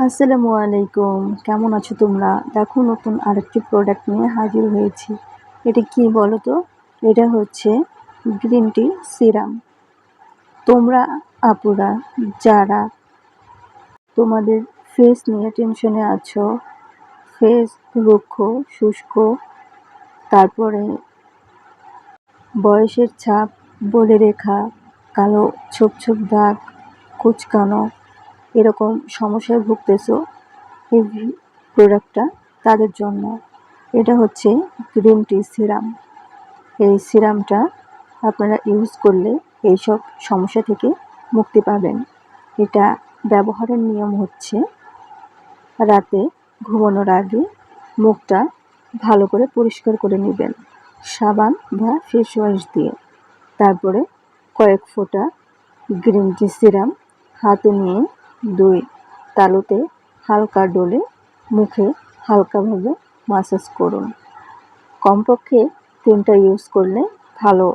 আসসালামু আলাইকুম, কেমন আছো তোমরা? দেখো নতুন আরেকটি প্রোডাক্ট নিয়ে হাজির হয়েছি। এটা কি বলো তো? এটা হচ্ছে গ্রিন টি সিরাম। তোমরা আপুরা যারা তোমাদের ফেস নিয়ে টেনশনে আছো, ফেস রুক্ষ শুষ্ক, তারপরে বয়সের ছাপ, বলে রেখা, কালো ছোপ ছোপ দাগ, কুচকানো, এরকম সমস্যায় ভুগতেছো, এই প্রোডাক্টটা তাদের জন্য। এটা হচ্ছে গ্রিন টি সিরাম। এই সিরামটা আপনারা ইউজ করলে এইসব সমস্যা থেকে মুক্তি পাবেন। এটা ব্যবহারের নিয়ম হচ্ছে রাতে ঘুমানোর আগে মুখটা ভালো করে পরিষ্কার করে নেবেন সাবান বা ফেস ওয়াশ দিয়ে। তারপরে কয়েক ফোঁটা গ্রিন টি সিরাম হাতে নিয়ে 2 তালুতে হালকা ডলে মুখে হালকাভাবে মাসাজ করুন। কমপক্ষে 3টা ইউজ করলে ভালো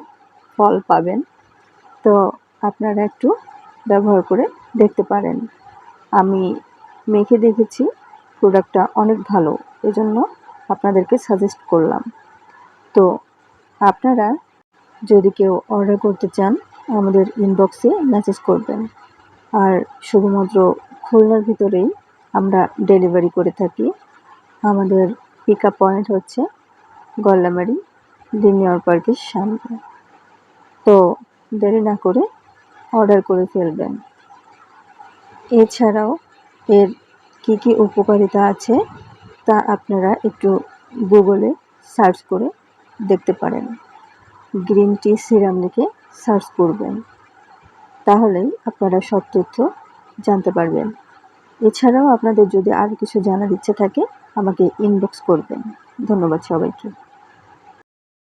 ফল পাবেন। তো আপনারা একটু ব্যবহার করে দেখতে পারেন। আমি মেখে দেখেছি, প্রোডাক্টটা অনেক ভালো, এজন্য আপনাদেরকে সাজেস্ট করলাম। তো আপনারা যদি কেউ অর্ডার করতে চান আমাদের ইনবক্সে মেসেজ করবেন। আর শুধুমাত্র খুলনার ভিতরেই আমরা ডেলিভারি করে থাকি। আমাদের পিক আপ পয়েন্ট হচ্ছে গল্লামারি লিনিয়ার পার্কের সামনে। তো দেরি না করে অর্ডার করে ফেলবেন। এছাড়াও এর কি কি উপকারিতা আছে তা আপনারা একটু গুগলে সার্চ করে দেখতে পারেন। গ্রিন টি সিরাম লিখে সার্চ করবেন, তাহলেই আপনারা সব তথ্য জানতে পারবেন। এছাড়াও আপনাদের যদি আরও কিছু জানার ইচ্ছে থাকে আমাকে ইনবক্স করবেন। ধন্যবাদ সবাইকে।